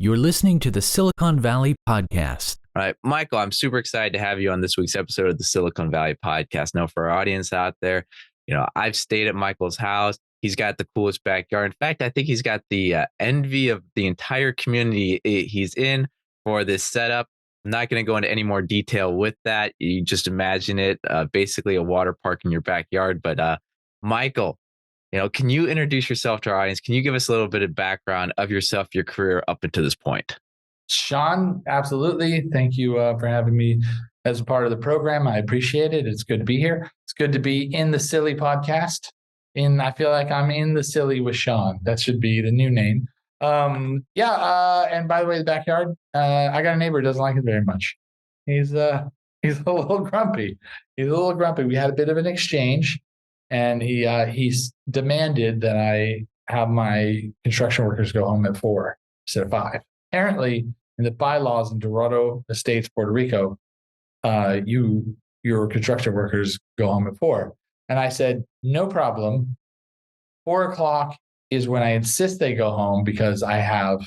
You're listening to the Silicon Valley Podcast. All right, Michael, I'm super excited to have you on this week's episode of the Silicon Valley Podcast. Now, for our audience out there, I've stayed at Michael's house. He's got the coolest backyard. In fact, I think he's got the envy of the entire community he's in for this setup. I'm not going to go into any more detail with that. You just imagine it, basically a water park in your backyard. But Michael, can you introduce yourself to our audience? Can you give us a little bit of background of yourself, your career up until this point? Sean, absolutely. Thank you for having me as a part of the program. I appreciate it. It's good to be here. It's good to be in the Silly podcast. I feel like I'm in the Silly with Sean. That should be the new name. And by the way, the backyard, I got a neighbor who doesn't like it very much. He's a little grumpy. We had a bit of an exchange, and he's demanded that I have my construction workers go home at 4 instead of 5. Apparently, in the bylaws in Dorado Estates, Puerto Rico, your construction workers go home at 4. And I said, no problem. 4 o'clock is when I insist they go home because I have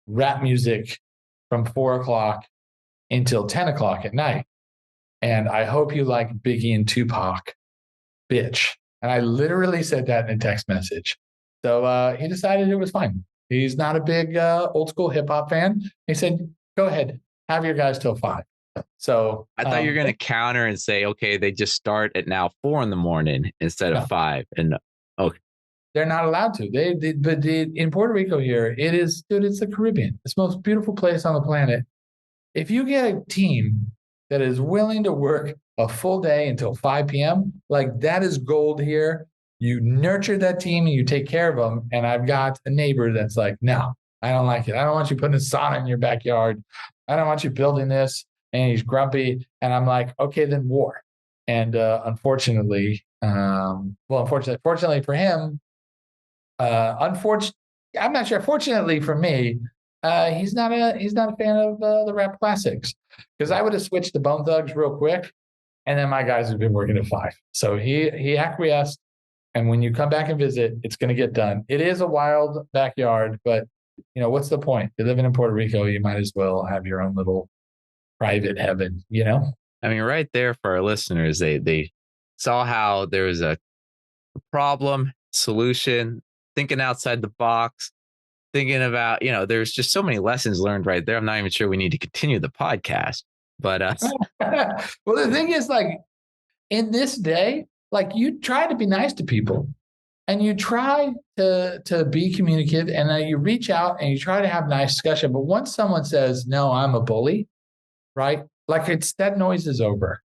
rap music from 4 o'clock until 10 o'clock at night. And I hope you like Biggie and Tupac, bitch. And I literally said that in a text message. So he decided it was fine. He's not a big old school hip hop fan. He said, go ahead, have your guys till 5. So I thought you were going to counter and say, okay, they just start at now 4 a.m. instead of 5. And okay, they're not allowed to. But in Puerto Rico here, it's the Caribbean. It's the most beautiful place on the planet. If you get a team that is willing to work a full day until 5 p.m., like that is gold here. You nurture that team and you take care of them. And I've got a neighbor that's like, no, I don't like it. I don't want you putting a sauna in your backyard. I don't want you building this. And he's grumpy. And I'm like, okay, then war. And fortunately for him, I'm not sure. Fortunately for me, he's not a fan of the rap classics, because I would have switched to Bone Thugs real quick, and then my guys have been working at 5. So he acquiesced. And when you come back and visit, it's going to get done. It is a wild backyard, but what's the point? You're living in Puerto Rico, you might as well have your own little private heaven, I mean, right there for our listeners, they saw how there was a problem, solution, thinking outside the box, thinking about, there's just so many lessons learned right there. I'm not even sure we need to continue the podcast, but well, the thing is, like, in this day, like, you try to be nice to people and you try to be communicative, and you reach out and you try to have nice discussion. But once someone says, no, I'm a bully, right? Like, that noise is over.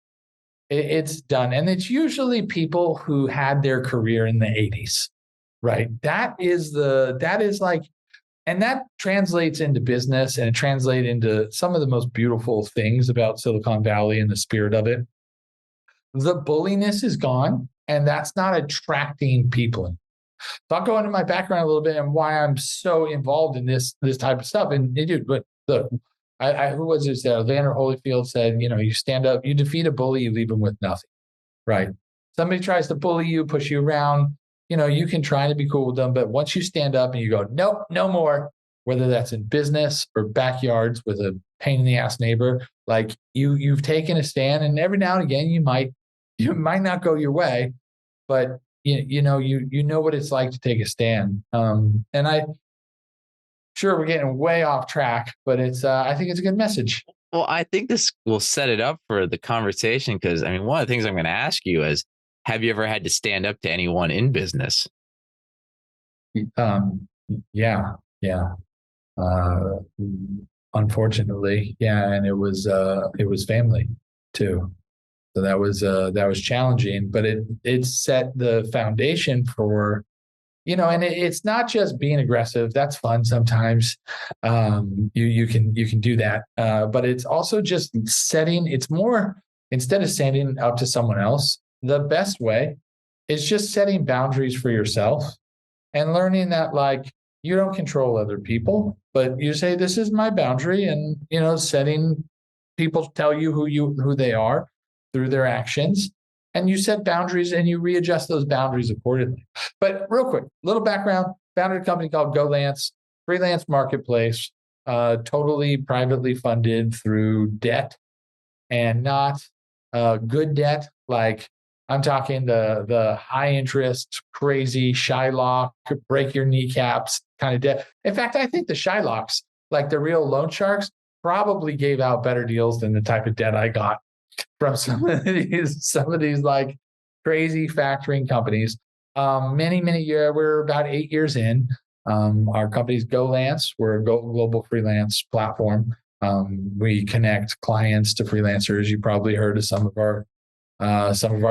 It's done. And it's usually people who had their career in the 80s, right? That is like, and that translates into business, and it translates into some of the most beautiful things about Silicon Valley and the spirit of it. The bulliness is gone, and that's not attracting people. So I'll go into my background a little bit and why I'm so involved in this type of stuff. And dude, but look, who was it? Vander Holyfield said, you stand up, you defeat a bully, you leave him with nothing, right? Somebody tries to bully you, push you around, you can try to be cool with them, but once you stand up and you go, nope, no more, whether that's in business or backyards with a pain in the ass neighbor, like you've taken a stand, and every now and again you might not go your way, but you know what it's like to take a stand. Sure, we're getting way off track, but I think it's a good message. Well, I think this will set it up for the conversation, because I mean, one of the things I'm going to ask you is, have you ever had to stand up to anyone in business? Yeah. Unfortunately, yeah, and it was family too. So that was challenging, but it set the foundation for, and it's not just being aggressive. That's fun sometimes. You can do that, but it's also just it's more, instead of standing up to someone else, the best way is just setting boundaries for yourself and learning that, like, you don't control other people, but you say, this is my boundary, and setting people tell you who they are through their actions, and you set boundaries and you readjust those boundaries accordingly. But real quick, little background: founded a company called goLance, freelance marketplace. totally privately funded through debt, and not good debt. Like I'm talking the high interest, crazy Shylock, break your kneecaps kind of debt. In fact, I think the Shylocks, like the real loan sharks, probably gave out better deals than the type of debt I got from some of these like crazy factoring companies. Many years, we're about 8 years in. Our company's goLance. We're a global freelance platform. We connect clients to freelancers. You probably heard of some of our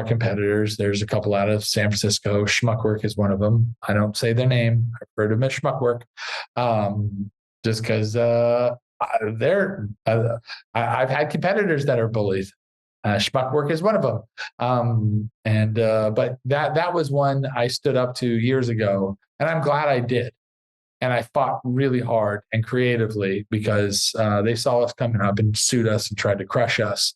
competitors. There's a couple out of San Francisco. Schmuckwork is one of them. I don't say their name. I've heard of them as Schmuckwork, just because I've had competitors that are bullies. Schmuckwork is one of them. But that was one I stood up to years ago, and I'm glad I did. And I fought really hard and creatively because they saw us coming up and sued us and tried to crush us.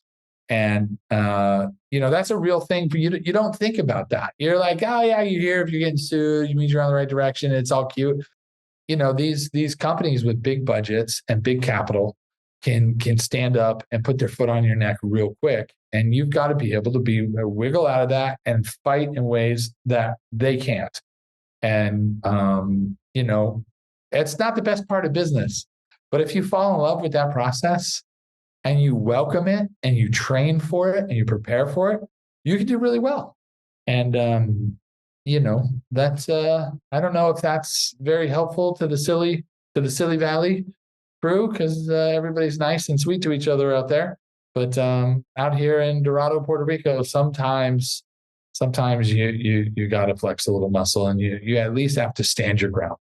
And that's a real thing for you. You don't think about that. You're like, oh yeah, you hear if you're getting sued, you mean you're on the right direction. It's all cute. These companies with big budgets and big capital can stand up and put their foot on your neck real quick. And you've got to be able to wiggle out of that and fight in ways that they can't. And it's not the best part of business, but if you fall in love with that process and you welcome it and you train for it and you prepare for it, you can do really well. And that's I don't know if that's very helpful to the Silly Valley crew, because everybody's nice and sweet to each other out there. But out here in Dorado, Puerto Rico, sometimes you got to flex a little muscle, and you at least have to stand your ground.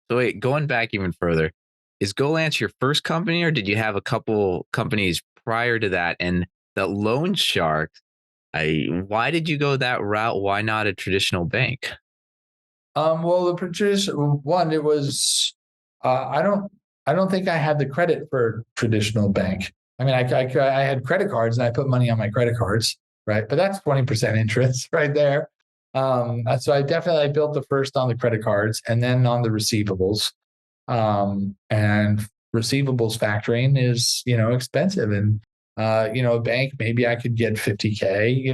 So wait, going back even further, is goLance your first company, or did you have a couple companies prior to that? And the loan shark, why did you go that route? Why not a traditional bank? Well, the traditional one, it was I don't think I had the credit for traditional bank. I mean, I had credit cards and I put money on my credit cards, right? But that's 20% interest right there. So I definitely built the first on the credit cards and then on the receivables. And receivables factoring is, expensive. And, a bank, maybe I could get 50K,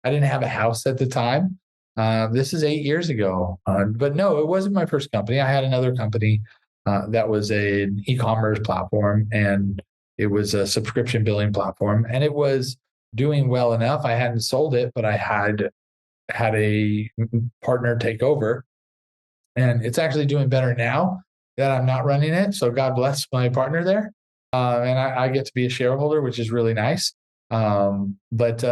I didn't have a house at the time. This is 8 years ago. But no, it wasn't my first company. I had another company that was an e-commerce platform, and it was a subscription billing platform, and it was doing well enough. I hadn't sold it, but I had a partner take over, and it's actually doing better now that I'm not running it. So God bless my partner there. And I get to be a shareholder, which is really nice. But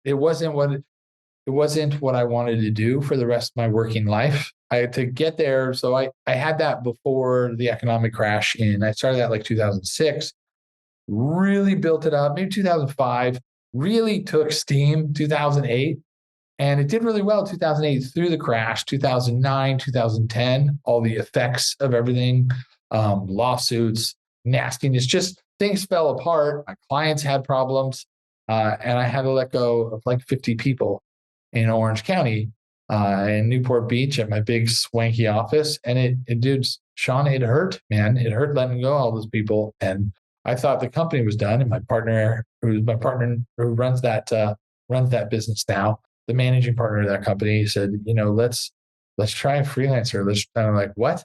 it wasn't what I wanted to do for the rest of my working life. I had to get there. So I had that before the economic crash I started that like 2006, really built it up, maybe 2005, really took steam 2008. And it did really well 2008 through the crash, 2009, 2010, all the effects of everything, lawsuits, nastiness, just things fell apart. My clients had problems, and I had to let go of like 50 people in Orange County, in Newport Beach at my big swanky office. And dude, Sean, it hurt, man. It hurt letting go of all those people. And I thought the company was done. And my partner who runs that business now, the managing partner of that company, said, let's try a freelancer. And I'm like, what?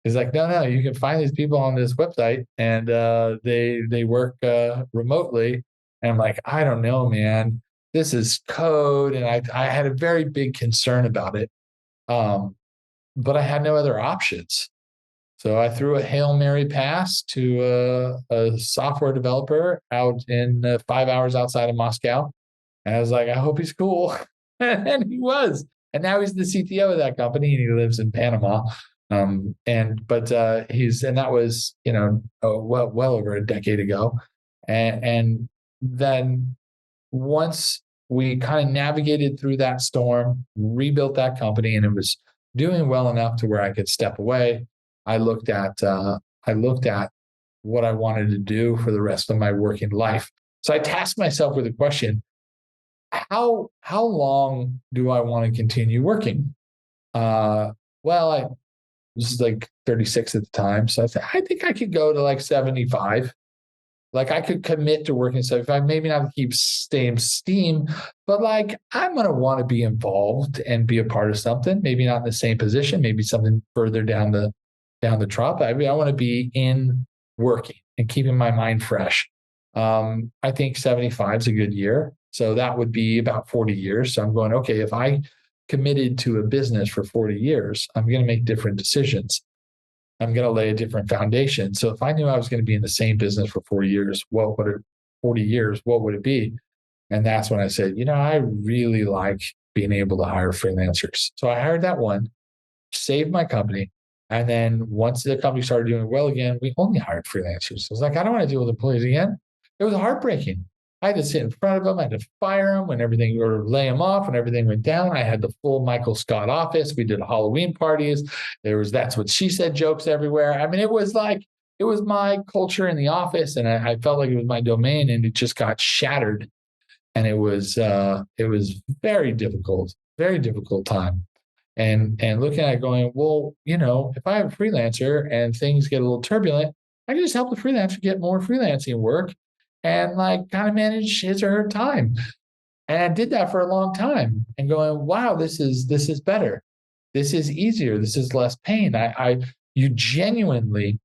He's like, no, you can find these people on this website, and they work remotely. And I'm like, I don't know, man. This is code, and I had a very big concern about it, but I had no other options. So I threw a Hail Mary pass to a software developer out in 5 hours outside of Moscow. And I was like, I hope he's cool. And he was. And now he's the CTO of that company, and he lives in Panama. And that was, well over a decade ago. And then once we kind of navigated through that storm, rebuilt that company, and it was doing well enough to where I could step away, I looked at what I wanted to do for the rest of my working life. So I tasked myself with a question: how long do I want to continue working? Well, was like 36 at the time. So I said, I think I could go to like 75. Like I could commit to working 75, maybe not keep same steam, but like I'm going to want to be involved and be a part of something, maybe not in the same position, maybe something further down the track. I mean, I want to be in working and keeping my mind fresh. I think 75 is a good year. So that would be about 40 years. So I'm going, okay, if I committed to a business for 40 years, I'm going to make different decisions. I'm going to lay a different foundation. So if I knew I was going to be in the same business for 40 years, 40 years, what would it be? And that's when I said, I really like being able to hire freelancers. So I hired that one, saved my company. And then once the company started doing well again, we only hired freelancers. I was like, I don't want to deal with employees again. It was heartbreaking. I had to sit in front of them. I had to fire them when everything, or lay them off when everything went down. I had the full Michael Scott office. We did Halloween parties. There was That's What She Said jokes everywhere. I mean, it was my culture in the office, and I felt like it was my domain, and it just got shattered. And it was very difficult time. And looking at it going, well, if I have a freelancer and things get a little turbulent, I can just help the freelancer get more freelancing work and like kind of manage his or her time. And I did that for a long time and going, wow, this is better. This is easier. This is less pain. You genuinely,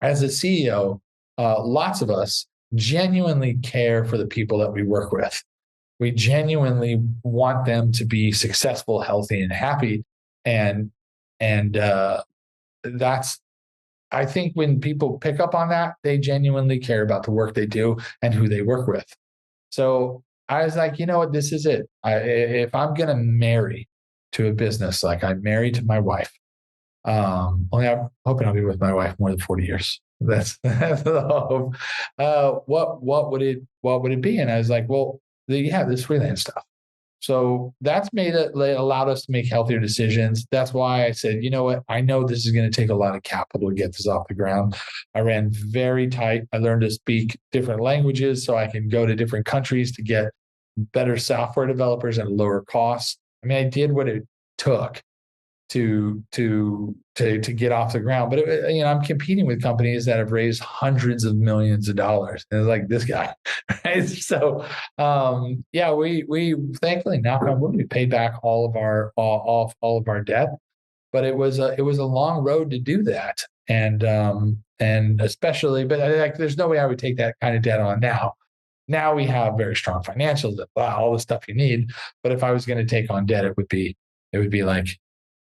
as a CEO, lots of us genuinely care for the people that we work with. We genuinely want them to be successful, healthy, and happy. And that's, I think when people pick up on that, they genuinely care about the work they do and who they work with. So I was like, you know what, this is it. If I'm going to marry to a business, like I'm married to my wife, only I'm hoping I'll be with my wife more than 40 years. That's the hope. What would it be? And I was like, well, this freelance stuff. So that's allowed us to make healthier decisions. That's why I said, you know what? I know this is going to take a lot of capital to get this off the ground. I ran very tight. I learned to speak different languages so I can go to different countries to get better software developers at a lower cost. I mean, I did what it took to get off the ground. But I'm competing with companies that have raised hundreds of millions of dollars, and it's like this guy, right? So, we thankfully, knock on wood, we paid back all of our debt, but it was a long road to do that, and especially, but there's no way I would take that kind of debt on now. Now we have very strong financials, all the stuff you need. But if I was going to take on debt, it would be like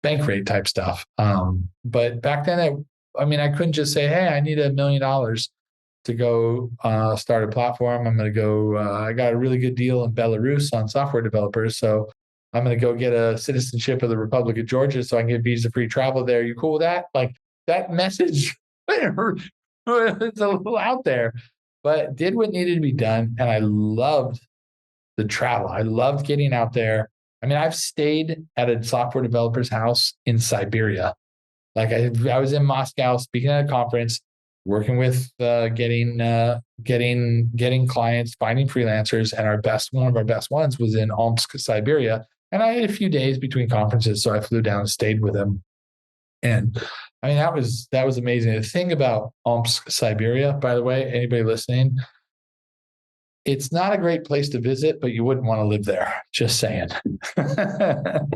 bank rate type stuff. But back then, I couldn't just say, hey, I need $1 million to go start a platform. I'm going to go, I got a really good deal in Belarus on software developers. So I'm going to go get a citizenship of the Republic of Georgia so I can get visa-free travel there. You cool with that? Like that message, it's a little out there, but did what needed to be done. And I loved the travel. I loved getting out there. I've stayed at a software developer's house in Siberia. Like I was in Moscow speaking at a conference, working with getting clients, finding freelancers, and one of our best ones was in Omsk, Siberia. And I had a few days between conferences, so I flew down and stayed with him. And that was amazing. The thing about Omsk, Siberia, by the way, anybody listening, it's not a great place to visit, but you wouldn't want to live there. Just saying. Don't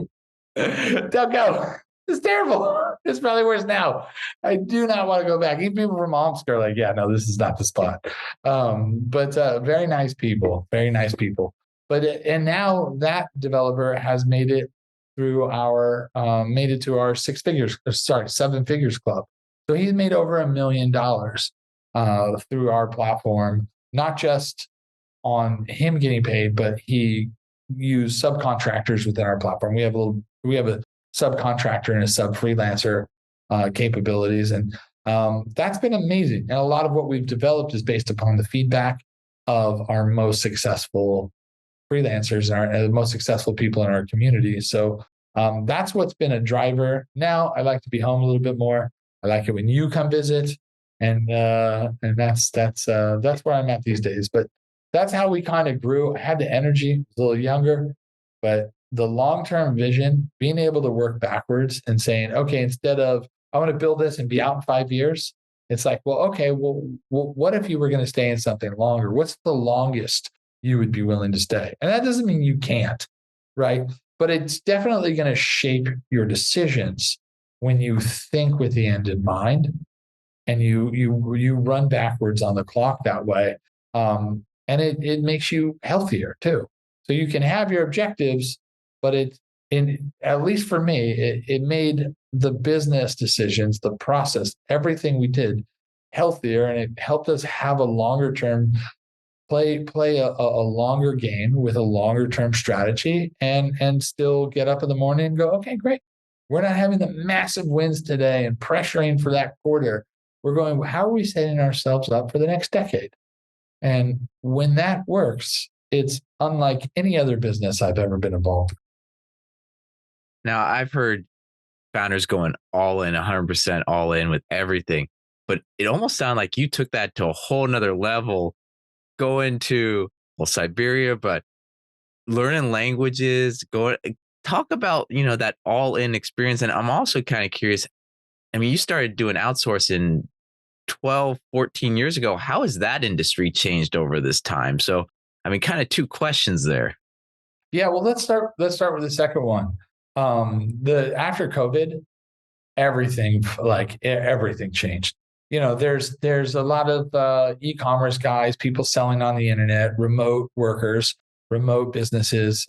go. It's terrible. It's probably worse now. I do not want to go back. Even people from Omsk are like, yeah, no, this is not the spot. But very nice people, very nice people. But and now that developer has made it to our 7 figures club. So he's made over $1 million through our platform, not just on him getting paid, but he used subcontractors within our platform. We have a subcontractor and a sub freelancer capabilities. And that's been amazing. And a lot of what we've developed is based upon the feedback of our most successful freelancers and the most successful people in our community. So that's what's been a driver. Now I like to be home a little bit more. I like it when you come visit, and that's where I'm at these days. But that's how we kind of grew. I had the energy, a little younger, but the long-term vision, being able to work backwards and saying, okay, instead of I want to build this and be out in 5 years. It's like, well, okay, well, what if you were going to stay in something longer? What's the longest you would be willing to stay? And that doesn't mean you can't, right? But it's definitely going to shape your decisions when you think with the end in mind and you run backwards on the clock that way. And it makes you healthier too. So you can have your objectives, but at least for me, it made the business decisions, the process, everything we did healthier, and it helped us have a longer term play a longer game with a longer term strategy, and still get up in the morning and go, okay, great. We're not having the massive wins today and pressuring for that quarter. We're going, how are we setting ourselves up for the next decade? And when that works, it's unlike any other business I've ever been involved in. Now, I've heard founders going all in, 100% all in with everything, but it almost sounded like you took that to a whole nother level, going to, well, Siberia, but learning languages, talk about, that all in experience. And I'm also kind of curious. I mean, you started doing outsourcing 12, 14 years ago. How has that industry changed over this time? So, I mean, kind of two questions there. Yeah, well, let's start with the second one. The after COVID, everything changed. There's a lot of e-commerce guys, people selling on the internet, remote workers, remote businesses,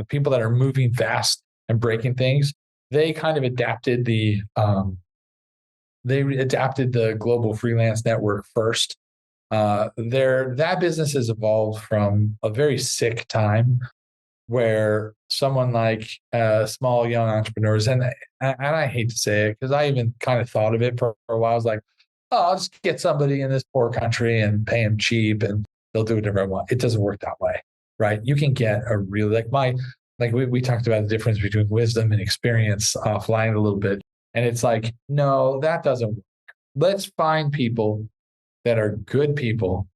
people that are moving fast and breaking things. They kind of adapted the global freelance network first. That business has evolved from a very sick time where someone like small young entrepreneurs, and I hate to say it because I even kind of thought of it for a while. I was like, oh, I'll just get somebody in this poor country and pay them cheap and they'll do whatever I want. It doesn't work that way, right? You can get a really we talked about the difference between wisdom and experience offline a little bit. And it's like, no, that doesn't work. Let's find people that are good people,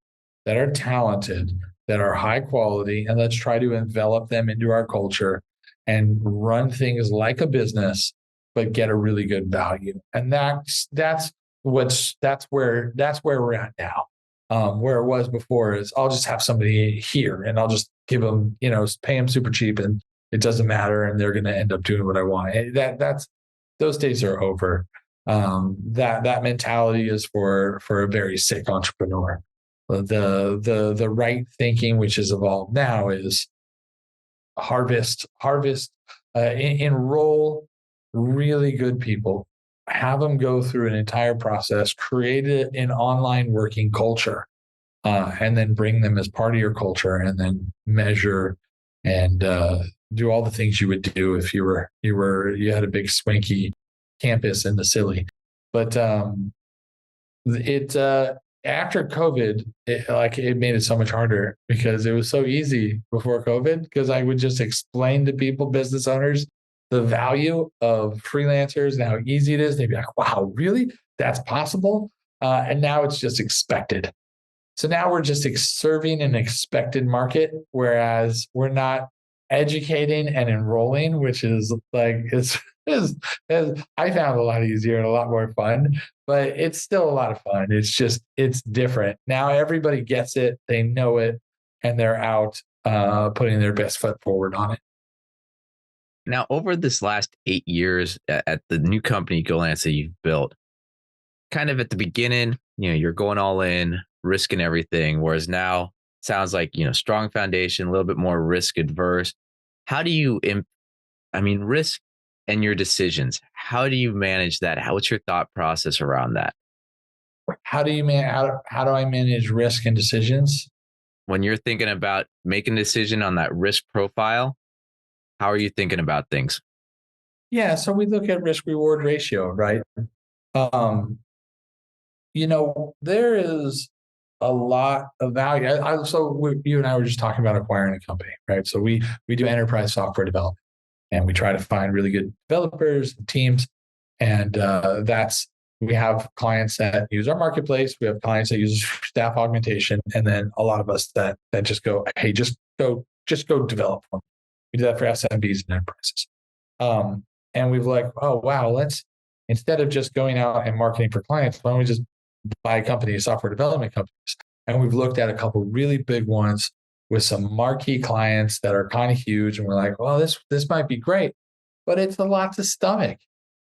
that are talented, that are high quality, and let's try to envelop them into our culture and run things like a business, but get a really good value. And that's where we're at now. Where it was before is I'll just have somebody here and I'll just give them, pay them super cheap and it doesn't matter and they're going to end up doing what I want. Those days are over. That mentality is for a very sick entrepreneur. The right thinking, which has evolved now, is harvest, enroll really good people, have them go through an entire process, create an online working culture, and then bring them as part of your culture, and then measure and do all the things you would do if you had a big swanky campus in the Silly. But after COVID, it made it so much harder because it was so easy before COVID, because I would just explain to people, business owners, the value of freelancers and how easy it is. They'd be like, wow, really? That's possible? And now it's just expected. So now we're just serving an expected market, whereas we're not educating and enrolling, which is I found a lot easier and a lot more fun, but it's still a lot of fun. It's different. Now everybody gets it, they know it, and they're out putting their best foot forward on it. Now, over this last 8 years at the new company goLance that you've built, kind of at the beginning, you're going all in, risking everything, whereas now sounds like, strong foundation, a little bit more risk adverse. How do you, risk and your decisions, how do you manage that? What's your thought process around that? How do I manage risk and decisions? When you're thinking about making a decision on that risk profile, how are you thinking about things? Yeah, so we look at risk reward ratio, right? There is a lot of value. You and I were just talking about acquiring a company, right? So we do enterprise software development, and we try to find really good developers and teams. And we have clients that use our marketplace. We have clients that use staff augmentation, and then a lot of us that just go, hey, just go develop for me. We do that for SMBs and enterprises. And we've oh wow, let's instead of just going out and marketing for clients, why don't we just buy a company, software development companies? And we've looked at a couple really big ones with some marquee clients that are kind of huge. And we're like, well, this might be great, but it's a lot to stomach.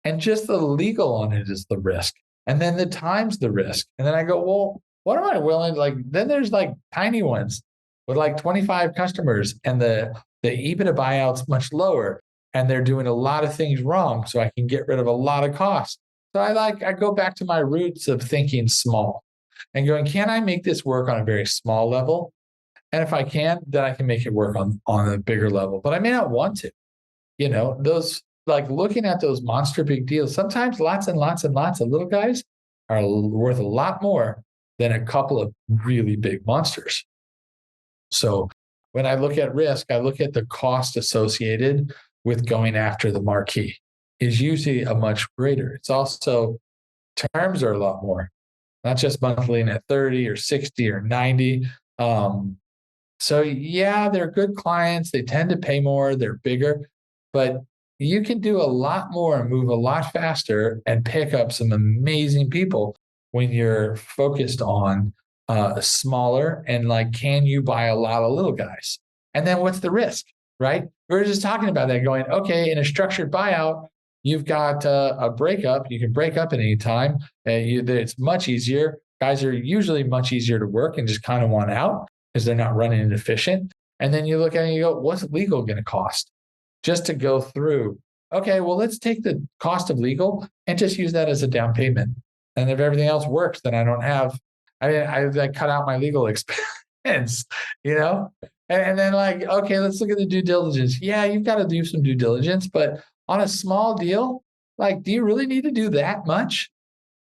And just the legal on it is the risk. And then the time's the risk. And then I go, well, what am I willing? Like, then there's like tiny ones with like 25 customers, and the EBITDA buyout's much lower, and they're doing a lot of things wrong. So I can get rid of a lot of costs. So I go back to my roots of thinking small and going, can I make this work on a very small level? And if I can, then I can make it work on a bigger level. But I may not want to. Those, like, looking at those monster big deals, sometimes lots and lots and lots of little guys are worth a lot more than a couple of really big monsters. So when I look at risk, I look at the cost associated with going after the marquee is usually a much greater. It's also, terms are a lot more, not just monthly at 30 or 60 or 90. So yeah, they're good clients. They tend to pay more. They're bigger, but you can do a lot more and move a lot faster and pick up some amazing people when you're focused on smaller and like, can you buy a lot of little guys? And then what's the risk, right? We were just talking about that going, okay, in a structured buyout, you've got a breakup. You can break up at any time. It's much easier. Guys are usually much easier to work and just kind of want out because they're not running inefficient. And then you look at it and you go, what's legal going to cost? Just to go through, okay, well, let's take the cost of legal and just use that as a down payment. And if everything else works, then I don't have, I cut out my legal expense, And then like, okay, let's look at the due diligence. Yeah, you've got to do some due diligence, but on a small deal, like, do you really need to do that much?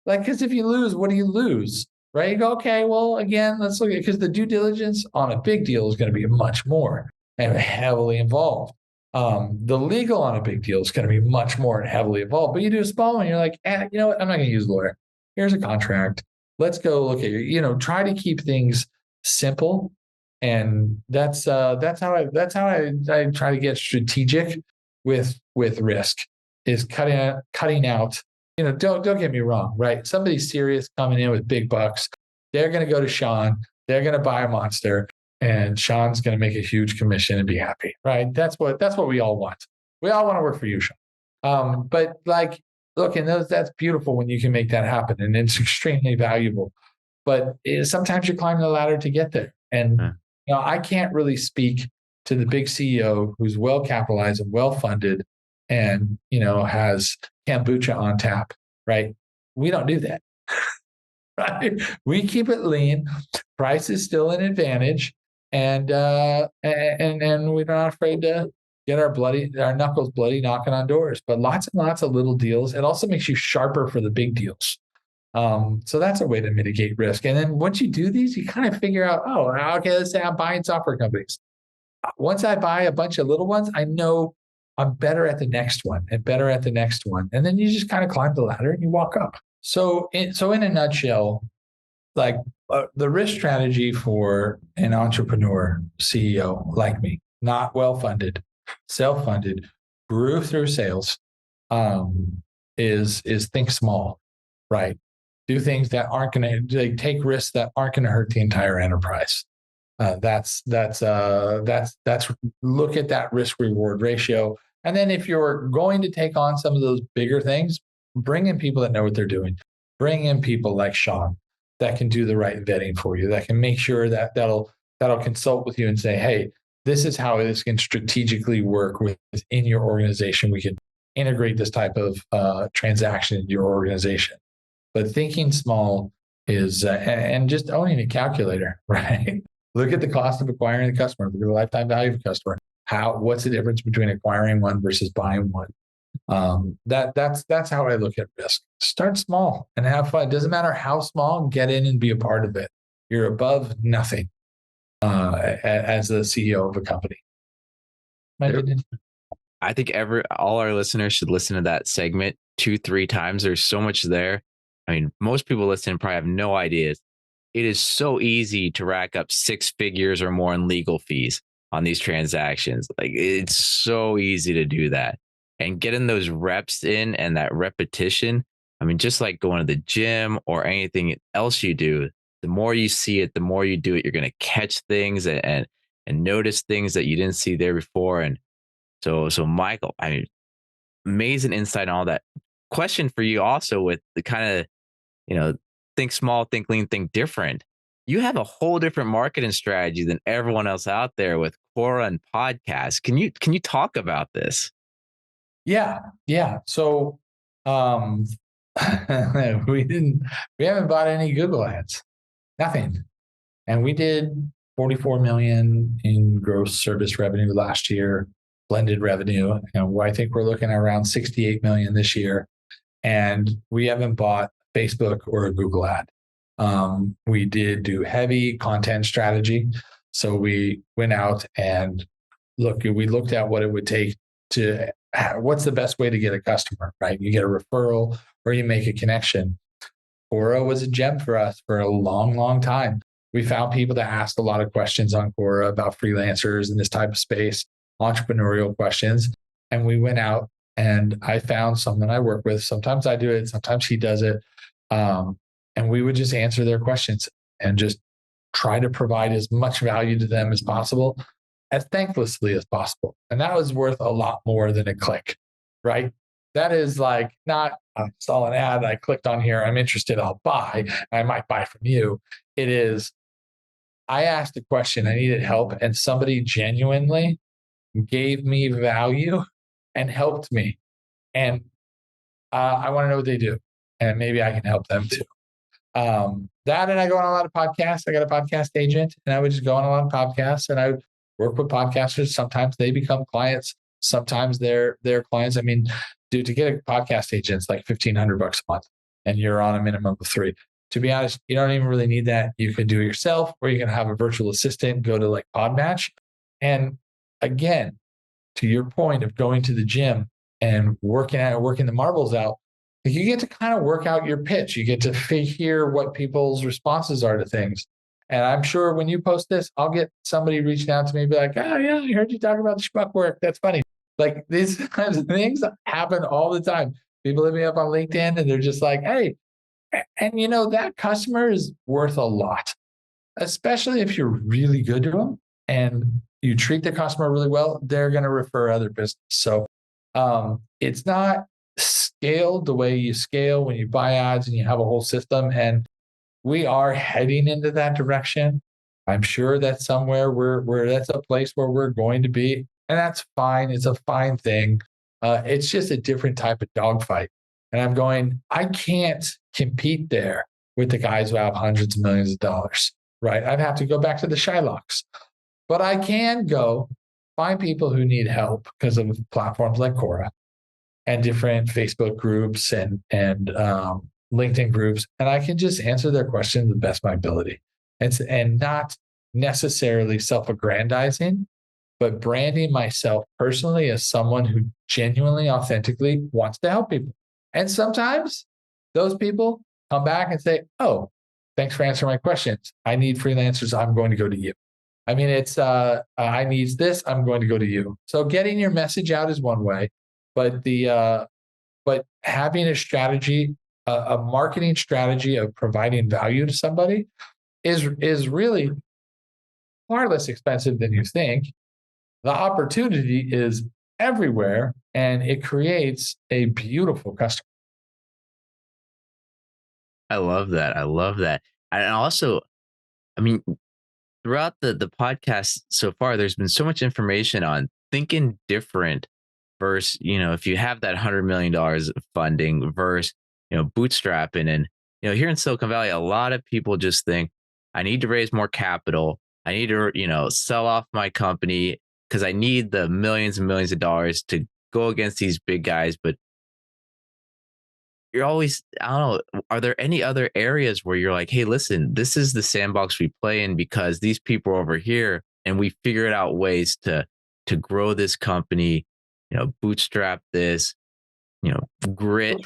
Like, because if you lose, what do you lose? Right? You go, okay, well, again, let's look at, because the due diligence on a big deal is going to be much more and heavily involved. The legal on a big deal is going to be much more and heavily involved. But you do a small one, you're like, you know what? I'm not going to use a lawyer. Here's a contract. Let's go look at your, try to keep things simple. And that's how I try to get strategic with risk, is cutting out. Don't get me wrong, right? Somebody serious coming in with big bucks, they're going to go to Sean. They're going to buy a monster, and Sean's going to make a huge commission and be happy, right? That's what we all want. We all want to work for you, Sean. But like, look, and that's beautiful when you can make that happen, and it's extremely valuable. But sometimes you're climbing the ladder to get there, and I can't really speak to the big CEO who's well capitalized and well funded, and has kombucha on tap, right? We don't do that, right? We keep it lean. Price is still an advantage, and we're not afraid to get our knuckles bloody knocking on doors. But lots and lots of little deals. It also makes you sharper for the big deals. So that's a way to mitigate risk. And then once you do these, you kind of figure out, oh, okay, let's say I'm buying software companies. Once I buy a bunch of little ones, I know I'm better at the next one and better at the next one. And then you just kind of climb the ladder and you walk up. So in a nutshell, like the risk strategy for an entrepreneur CEO like me, not well-funded, self-funded, grew through sales, is think small, right? Do things that aren't going to take risks that aren't going to hurt the entire enterprise. That's look at that risk reward ratio. And then if you're going to take on some of those bigger things, bring in people that know what they're doing. Bring in people like Sean that can do the right vetting for you, that can make sure that'll consult with you and say, hey, this is how this can strategically work within your organization. We can integrate this type of transaction into your organization. But thinking small is, and just owning a calculator, right? Look at the cost of acquiring a customer. Look at the lifetime value of a customer. What's the difference between acquiring one versus buying one? That's how I look at risk. Start small and have fun. It doesn't matter how small, get in and be a part of it. You're above nothing as the CEO of a company. I think all our listeners should listen to that segment 2-3 times. There's so much there. I mean, most people listening probably have no ideas. It is so easy to rack up 6 figures or more in legal fees on these transactions. Like, it's so easy to do that. and getting those reps in and that repetition. I mean, just like going to the gym or anything else you do, the more you see it, the more you do it, you're going to catch things and notice things that you didn't see there before. And so Michael, I mean, amazing insight on all that. Question for you also with the kind of, you know, think small, think lean, think different. You have a whole different marketing strategy than everyone else out there with Quora and podcasts. Can you talk about this? Yeah, yeah. So um we haven't bought any Google ads. Nothing. And we did 44 million in gross service revenue last year, blended revenue. And I think we're looking at around 68 million this year. And we haven't bought Facebook or a Google ad. We did do heavy content strategy. So we went out and we looked at what it would take to, what's the best way to get a customer, right? You get a referral or you make a connection. Quora was a gem for us for a long, long time. We found people that asked a lot of questions on Quora about freelancers in this type of space, entrepreneurial questions. And we went out and I found someone I work with. Sometimes I do it, sometimes he does it. And we would just answer their questions and just try to provide as much value to them as possible, as thanklessly as possible. And that was worth a lot more than a click, right? That is like not, I saw an ad, I clicked on here, I'm interested, I'll buy, I might buy from you. It is, I asked a question, I needed help, and somebody genuinely gave me value and helped me. And I want to know what they do. And maybe I can help them too. That, and I go on a lot of podcasts. I got a podcast agent, and I would just go on a lot of podcasts, and I would work with podcasters. Sometimes they become clients. Sometimes they're clients. I mean, dude, to get a podcast agent, it's like $1,500 a month, and you're on a minimum of 3. To be honest, you don't even really need that. You can do it yourself, or you can have a virtual assistant, go to like Podmatch. And again, to your point of going to the gym and working the marbles out, you get to kind of work out your pitch. You get to hear what people's responses are to things. And I'm sure when you post this, I'll get somebody reaching out to me and be like, oh, yeah, I heard you talk about the schmuck work. That's funny. Like these kinds of things happen all the time. People hit me up on LinkedIn and they're just like, hey, and you know, that customer is worth a lot, especially if you're really good to them and you treat the customer really well, they're going to refer other business. So it's not scaled the way you scale when you buy ads and you have a whole system. And we are heading into that direction. I'm sure that somewhere we're that's a place where we're going to be, and that's fine. It's a fine thing. It's just a different type of dogfight. And I'm going, I can't compete there with the guys who have hundreds of millions of dollars, right? I'd have to go back to the Shylocks. But I can go find people who need help because of platforms like Quora and different Facebook groups and LinkedIn groups, and I can just answer their questions the best of my ability. And not necessarily self-aggrandizing, but branding myself personally as someone who genuinely, authentically wants to help people. And sometimes those people come back and say, oh, thanks for answering my questions. I need freelancers. I'm going to go to you. I mean, it's, I need this. I'm going to go to you. So getting your message out is one way, but but having a strategy, a marketing strategy of providing value to somebody is really far less expensive than you think. The opportunity is everywhere, and it creates a beautiful customer. I love that. I love that. And also, I mean, throughout the podcast so far, there's been so much information on thinking different versus, you know, if you have that $100 million of funding versus, you know, bootstrapping. And, you know, here in Silicon Valley, a lot of people just think, I need to raise more capital. I need to, you know, sell off my company because I need the millions and millions of dollars to go against these big guys. But you're always, I don't know, are there any other areas where you're like, hey, listen, this is the sandbox we play in because these people are over here and we figured out ways to grow this company, you know, bootstrap this, you know, grit.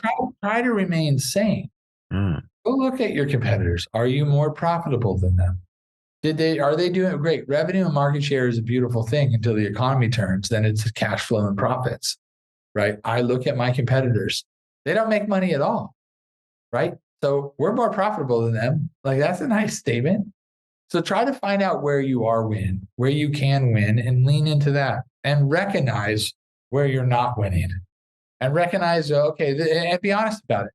Try to remain sane. Mm. Go look at your competitors. Are you more profitable than them? Are they doing great? Revenue and market share is a beautiful thing until the economy turns, then it's cash flow and profits, right? I look at my competitors. They don't make money at all, right? So we're more profitable than them. Like that's a nice statement. So try to find out where you are winning, where you can win, and lean into that and recognize where you're not winning and recognize, okay, and be honest about it.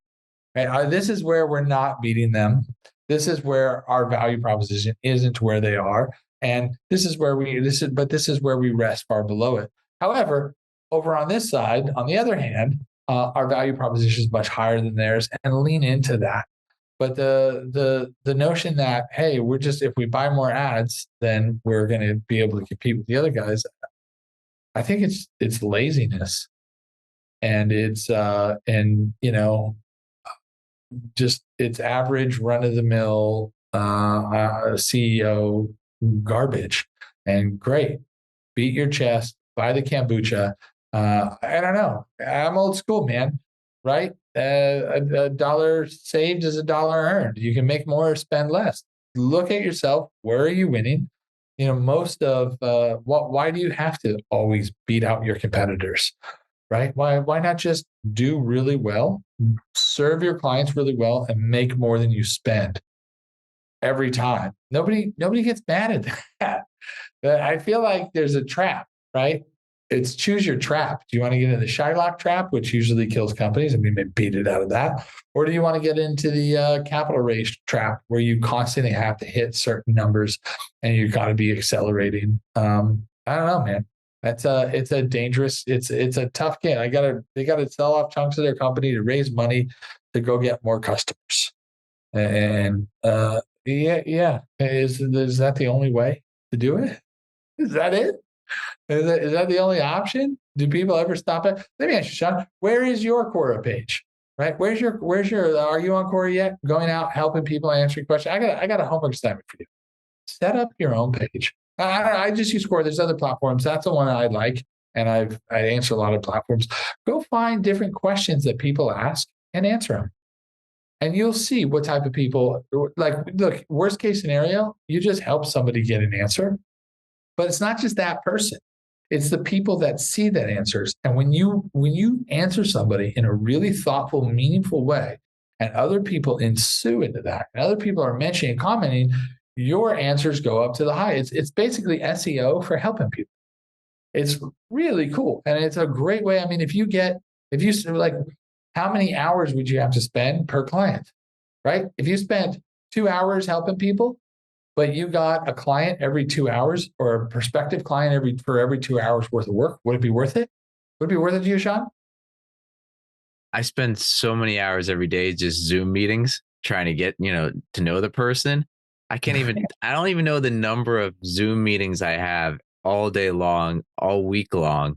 Right? This is where we're not beating them. This is where our value proposition isn't where they are. And this is where we rest far below it. However, over on this side, on the other hand, our value proposition is much higher than theirs, and lean into that. But the notion that, hey, if we buy more ads, then we're going to be able to compete with the other guys. I think it's laziness, and it's just it's average run of the mill CEO garbage. And great, beat your chest, buy the kombucha. I don't know. I'm old school, man. Right? A dollar saved is a dollar earned. You can make more or spend less. Look at yourself. Where are you winning? Most of why do you have to always beat out your competitors? Right? Why not just do really well, serve your clients really well, and make more than you spend every time? Nobody gets mad at that. But I feel like there's a trap, right? It's choose your trap. Do you want to get into the Shylock trap, which usually kills companies, and we may beat it out of that? Or do you want to get into the capital raise trap, where you constantly have to hit certain numbers and you got to be accelerating? I don't know, man. It's a dangerous, it's a tough game. They gotta sell off chunks of their company to raise money to go get more customers. And yeah. Is that the only way to do it? Is that it? Is that the only option? Do people ever stop it? Let me ask you, Sean, where is your Quora page? Right? Where's your, are you on Quora yet? Going out, helping people, answering questions. I got a homework assignment for you. Set up your own page. I just use Quora. There's other platforms. That's the one I like. And I answer a lot of platforms. Go find different questions that people ask and answer them. And you'll see what type of people, like, look, worst case scenario, you just help somebody get an answer. But it's not just that person. It's the people that see that answers. And when you answer somebody in a really thoughtful, meaningful way, and other people ensue into that, and other people are mentioning and commenting, your answers go up to the high. It's basically SEO for helping people. It's really cool. And it's a great way. I mean, if you like, how many hours would you have to spend per client, right? If you spent 2 hours helping people, but you got a client every 2 hours, or a prospective client for every 2 hours worth of work, would it be worth it? Would it be worth it to you, Sean? I spend so many hours every day just Zoom meetings trying to get, to know the person. I don't even know the number of Zoom meetings I have all day long, all week long.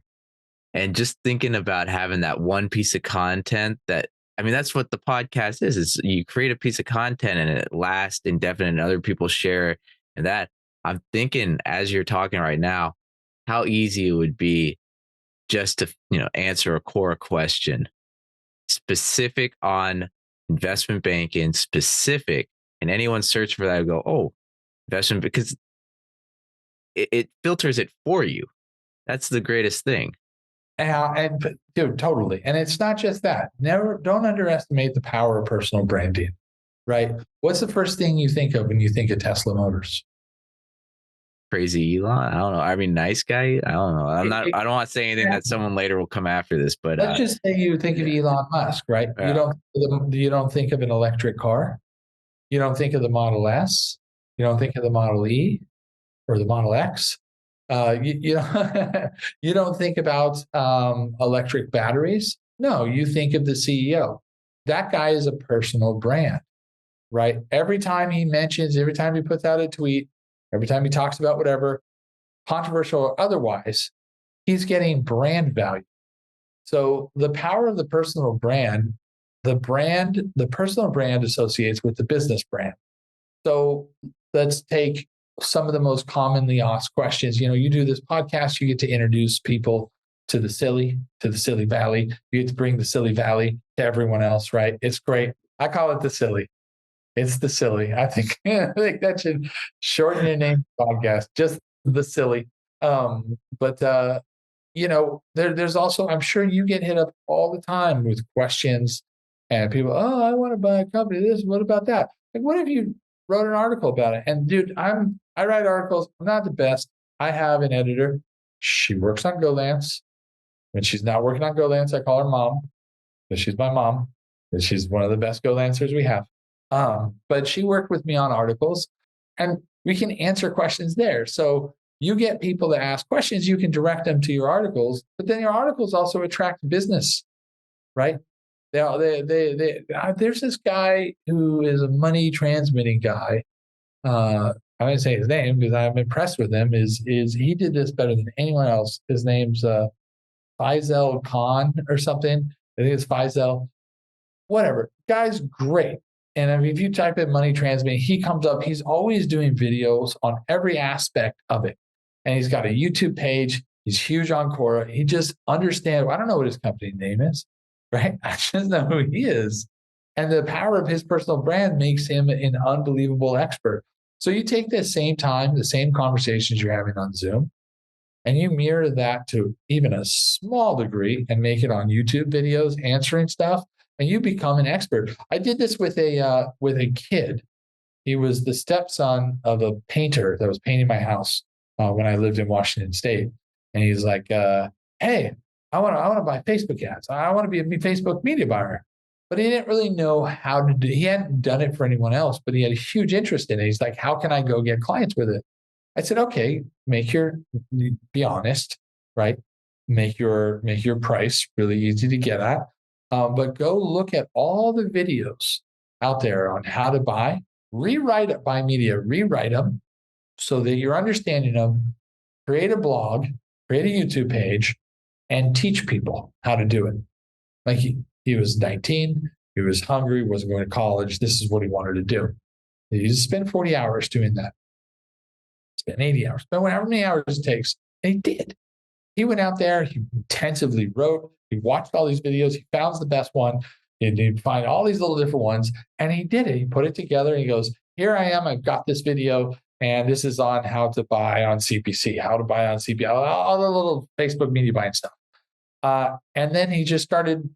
And just thinking about having that one piece of content that's what the podcast is. It's you create a piece of content and it lasts indefinite and other people share. And that I'm thinking, as you're talking right now, how easy it would be just to, answer a core question specific on investment banking, and anyone search for that would go, oh, investment, because it filters it for you. That's the greatest thing. Dude, totally. And it's not just that. Don't underestimate the power of personal branding, right? What's the first thing you think of when you think of Tesla Motors? Crazy Elon. I don't know. I mean, nice guy. I don't know. I don't want to say anything that someone later will come after this, but let's just say you think of Elon Musk, right? Yeah. You don't think of an electric car. You don't think of the Model S. You don't think of the Model E or the Model X. You don't think about electric batteries. No, you think of the CEO. That guy is a personal brand, right? Every time he puts out a tweet, every time he talks about whatever, controversial or otherwise, he's getting brand value. So the power of the personal brand, the personal brand associates with the business brand. So let's take some of the most commonly asked questions. You do this podcast, you get to introduce people to the Silly Valley. You get to bring the Silly Valley to everyone else, right? It's great. I call it the Silly. It's the Silly. I think that should shorten your name podcast, just the Silly. But there's also, I'm sure you get hit up all the time with questions and people, oh, I want to buy a company. This, what about that? Like, what if you wrote an article about it? And dude, I write articles. I'm not the best. I have an editor. She works on goLance. When she's not working on goLance, I call her mom, because she's my mom, because she's one of the best goLancers we have. But she worked with me on articles, and we can answer questions there. So you get people to ask questions, you can direct them to your articles, but then your articles also attract business, right? There's this guy who is a money transmitting guy. I'm going to say his name because I'm impressed with him. Is he did this better than anyone else? His name's Faisal Khan or something. I think it's Faisal. Whatever. Guy's great. And I mean, if you type in money transmitting, he comes up. He's always doing videos on every aspect of it. And he's got a YouTube page. He's huge on Quora. He just understands. I don't know what his company name is, right? I just know who he is. And the power of his personal brand makes him an unbelievable expert. So you take the same time, the same conversations you're having on Zoom, and you mirror that to even a small degree and make it on YouTube videos, answering stuff, and you become an expert. I did this with a kid. He was the stepson of a painter that was painting my house when I lived in Washington State, and he's like, "Hey, I want to buy Facebook ads. I want to be a Facebook media buyer." But he didn't really know how to do. He hadn't done it for anyone else, but he had a huge interest in it. He's like, "How can I go get clients with it?" I said, "Okay, be honest, right? Make your price really easy to get at, but go look at all the videos out there on how to buy, buy media, rewrite them so that you're understanding them. Create a blog, create a YouTube page, and teach people how to do it." Like he was 19, he was hungry, wasn't going to college. This is what he wanted to do. He just spent 40 hours doing that. Spent 80 hours, spent however many hours it takes. And he did. He went out there, he intensively wrote, he watched all these videos, he found the best one, he'd find all these little different ones, and he did it. He put it together and he goes, "Here I am, I've got this video, and this is on how to buy on CPC, all the little Facebook media buying stuff." And then he just started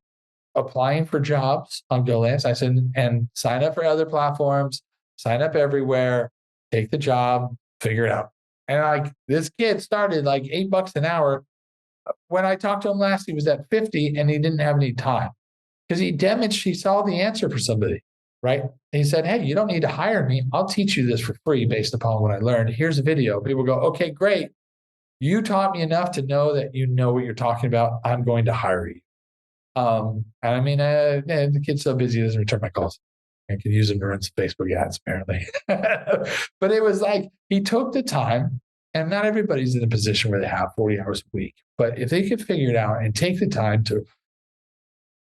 applying for jobs on goLance. I said, and sign up for other platforms, sign up everywhere, take the job, figure it out. And like this kid started like $8 an hour. When I talked to him last, he was at 50 and he didn't have any time because he saw the answer for somebody, right? And he said, "Hey, you don't need to hire me. I'll teach you this for free based upon what I learned. Here's a video." People go, "Okay, great. You taught me enough to know that you know what you're talking about. I'm going to hire you." And I mean, the kid's so busy, he doesn't return my calls. I can use him to run some Facebook ads, apparently. But it was like he took the time, and not everybody's in a position where they have 40 hours a week. But if they could figure it out and take the time to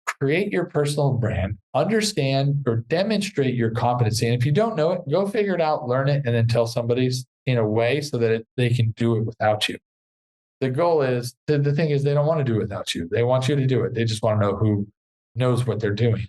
create your personal brand, understand or demonstrate your competency, and if you don't know it, go figure it out, learn it, and then tell somebody's in a way so that they can do it without you. The goal is, the thing is, they don't want to do it without you. They want you to do it. They just want to know who knows what they're doing.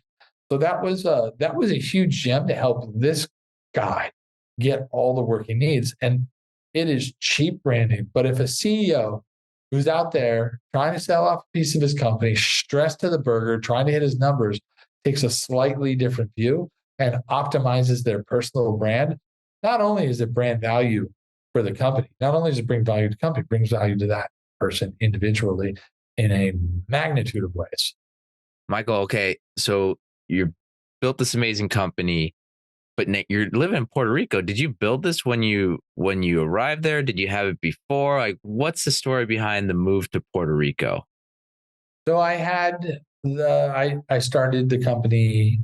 So that was a huge gem to help this guy get all the work he needs. And it is cheap branding. But if a CEO who's out there trying to sell off a piece of his company, stressed to the burger, trying to hit his numbers, takes a slightly different view and optimizes their personal brand, not only is it brand value for the company, not only does it bring value to the company, it brings value to that person individually in a magnitude of ways. Michael, okay, so you built this amazing company, but you're living in Puerto Rico. Did you build this when you arrived there? Did you have it before? Like, what's the story behind the move to Puerto Rico? So I started the company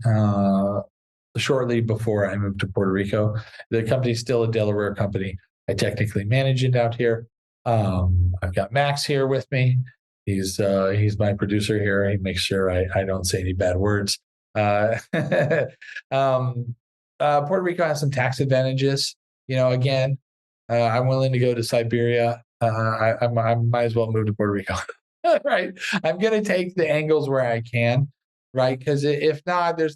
shortly before I moved to Puerto Rico. The company's still a Delaware company. I technically manage it out here. I've got Max here with me. He's my producer here. He makes sure I don't say any bad words. Puerto Rico has some tax advantages. Again, I'm willing to go to Siberia. I might as well move to Puerto Rico. Right. I'm going to take the angles where I can. Right. Because if not, it's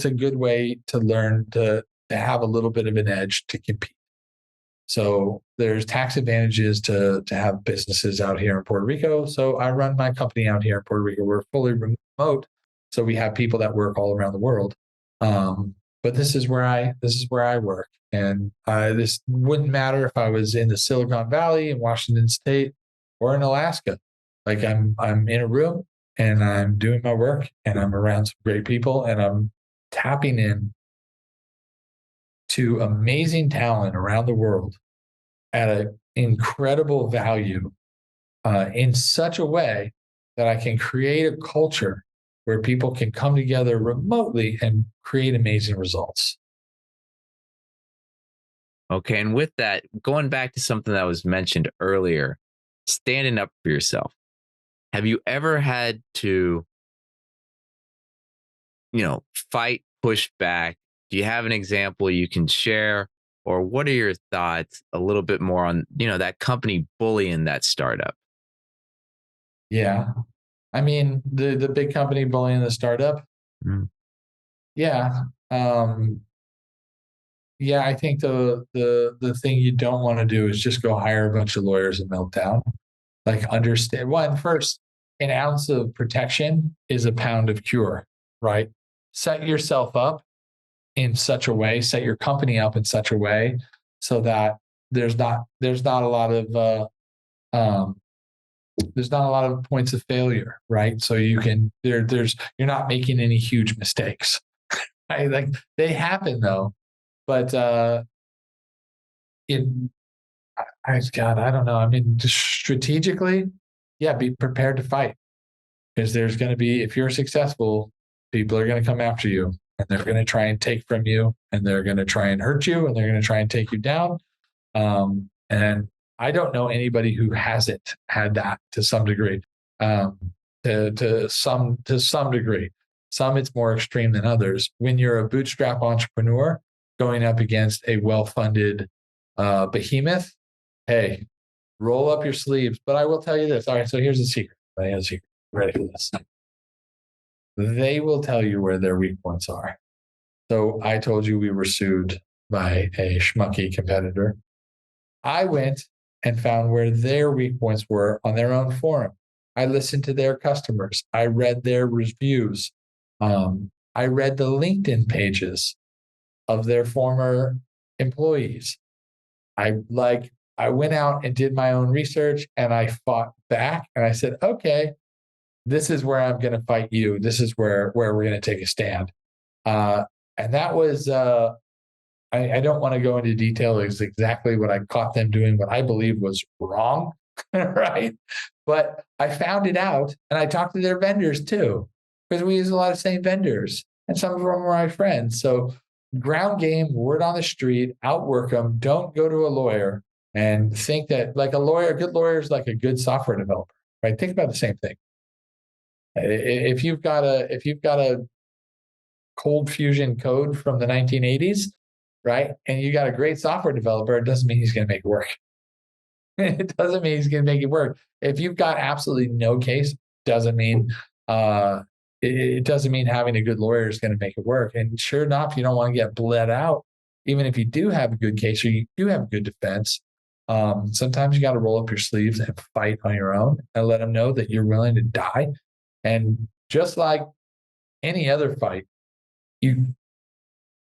a good way to learn to have a little bit of an edge to compete. So there's tax advantages to have businesses out here in Puerto Rico. So I run my company out here in Puerto Rico. We're fully remote, so we have people that work all around the world. But this is where I work, and this wouldn't matter if I was in the Silicon Valley in Washington State or in Alaska. Like I'm in a room and I'm doing my work and I'm around some great people and I'm tapping in to amazing talent around the world at an incredible value in such a way that I can create a culture where people can come together remotely and create amazing results. Okay. And with that, going back to something that was mentioned earlier, standing up for yourself. Have you ever had to, fight, push back? Do you have an example you can share? Or what are your thoughts a little bit more on, that company bullying that startup? Yeah. I mean, the big company bullying the startup. Mm. Yeah. Yeah, I think the thing you don't want to do is just go hire a bunch of lawyers and melt down. Like understand first, an ounce of protection is a pound of cure, right? Set yourself up in such a way, set your company up in such a way so that there's not a lot of um, there's not a lot of points of failure, right? So you can you're not making any huge mistakes. Right? Like they happen though, but in God, I don't know. I mean, just strategically, yeah, be prepared to fight because there's going to be, if you're successful, people are going to come after you and they're going to try and take from you and they're going to try and hurt you and they're going to try and take you down. And I don't know anybody who hasn't had that to some degree. To some degree. Some it's more extreme than others. When you're a bootstrap entrepreneur going up against a well-funded behemoth, hey, roll up your sleeves. But I will tell you this. All right, so here's the secret. Ready for this? They will tell you where their weak points are. So I told you we were sued by a schmucky competitor. I went and found where their weak points were on their own forum. I listened to their customers. I read their reviews. I read the LinkedIn pages of their former employees. I went out and did my own research and I fought back and I said, okay, this is where I'm going to fight you. This is where we're going to take a stand. And that was, I don't want to go into detail is exactly what I caught them doing, what I believe was wrong. Right. But I found it out and I talked to their vendors too, because we use a lot of same vendors and some of them are my friends. So ground game, word on the street, outwork them. Don't go to a lawyer and think that like a good lawyer is like a good software developer, right? Think about the same thing. If you've got a cold fusion code from the 1980s, right? And you got a great software developer, it doesn't mean he's going to make it work. It doesn't mean he's going to make it work. If you've got absolutely no case, doesn't mean it doesn't mean having a good lawyer is going to make it work. And sure enough, you don't want to get bled out, even if you do have a good case or you do have a good defense. Sometimes you got to roll up your sleeves and fight on your own and let them know that you're willing to die. And just like any other fight,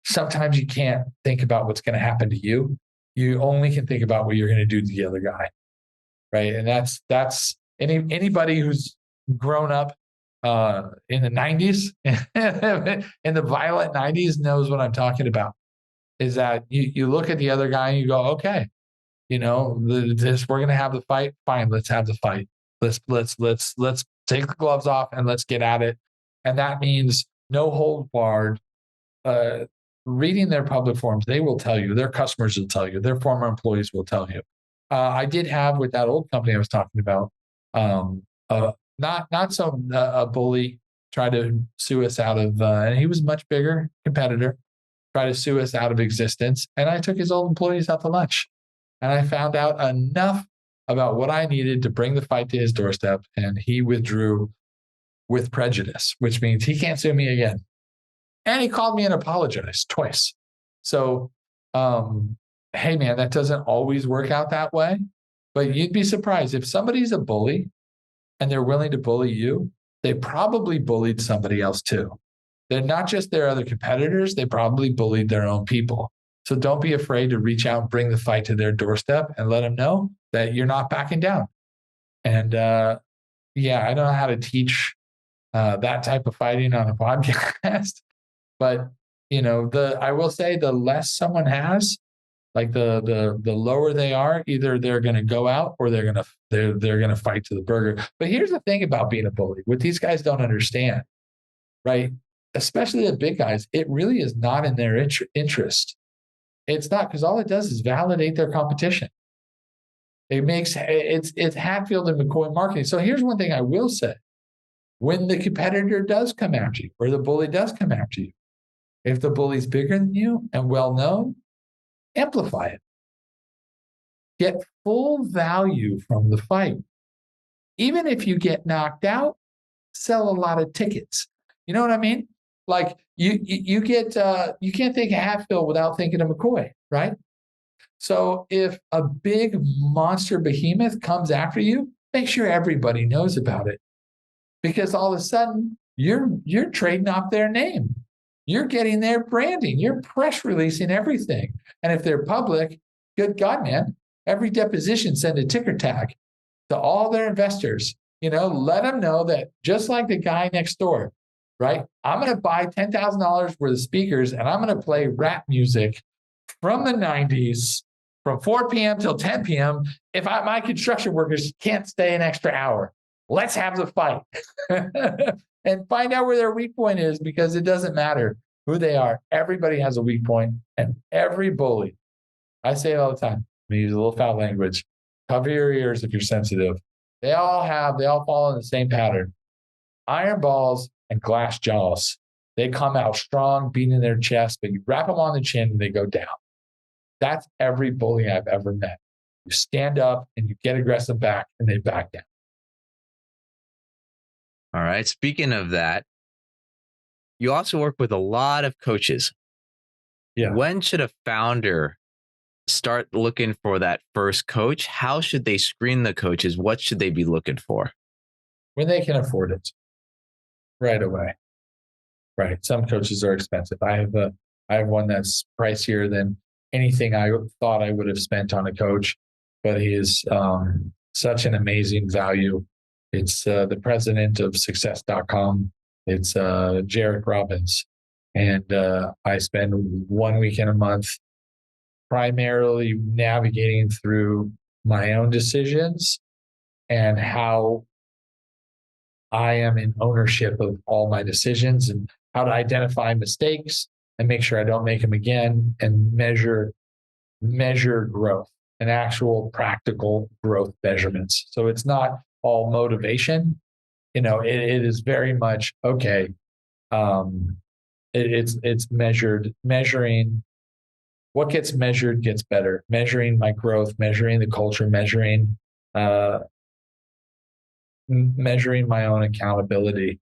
sometimes you can't think about what's going to happen to you. You only can think about what you're going to do to the other guy, right? And that's anybody who's grown up in the 90s, in the violent 90s knows what I'm talking about. Is that you look at the other guy and you go, okay, we're going to have the fight. Fine, let's have the fight. Let's take the gloves off and let's get at it. And that means no hold barred. Reading their public forums, they will tell you, their customers will tell you, their former employees will tell you. I did have with that old company I was talking about, not some a bully tried to sue us out of, and he was a much bigger competitor, tried to sue us out of existence. And I took his old employees out to lunch and I found out enough about what I needed to bring the fight to his doorstep. And he withdrew with prejudice, which means he can't sue me again. And he called me and apologized twice. So hey man, that doesn't always work out that way. But you'd be surprised if somebody's a bully and they're willing to bully you, they probably bullied somebody else too. They're not just their other competitors, they probably bullied their own people. So don't be afraid to reach out and bring the fight to their doorstep and let them know that you're not backing down. And yeah, I don't know how to teach that type of fighting on a podcast, but I will say the less someone has, like the lower they are, either they're going to go out or they're going to fight to the burger. But here's the thing about being a bully: what these guys don't understand, right? Especially the big guys, it really is not in their interest. It's not, because all it does is validate their competition. It's Hatfield and McCoy marketing. So here's one thing I will say: when the competitor does come after you, or the bully does come after you, if the bully's bigger than you and well known, amplify it. Get full value from the fight. Even if you get knocked out, sell a lot of tickets. You know what I mean? Like you can't think of Hatfield without thinking of McCoy, right? So if a big monster behemoth comes after you, make sure everybody knows about it, because all of a sudden you're trading off their name. You're getting their branding. You're press releasing everything. And if they're public, good God, man, every deposition send a ticker tag to all their investors. Let them know that, just like the guy next door, right? I'm going to buy $10,000 worth of speakers and I'm going to play rap music from the 90s from 4 p.m. till 10 p.m. if my construction workers can't stay an extra hour. Let's have the fight. And find out where their weak point is, because it doesn't matter who they are. Everybody has a weak point, and every bully, I say it all the time, I use a little foul language, cover your ears if you're sensitive. They all fall in the same pattern: iron balls and glass jaws. They come out strong, beating their chest, but you wrap them on the chin and they go down. That's every bully I've ever met. You stand up and you get aggressive back, and they back down. All right. Speaking of that, you also work with a lot of coaches. Yeah. When should a founder start looking for that first coach? How should they screen the coaches? What should they be looking for? When they can afford it, right away. Right. Some coaches are expensive. I have one that's pricier than anything I thought I would have spent on a coach, but he is such an amazing value. It's the president of success.com. It's Jared Robbins. And I spend 1 weekend a month primarily navigating through my own decisions and how I am in ownership of all my decisions, and how to identify mistakes and make sure I don't make them again, and measure growth and actual practical growth measurements. So it's not all motivation. It is very much, okay. It's measuring what gets measured gets better, measuring my growth, measuring the culture, measuring my own accountability.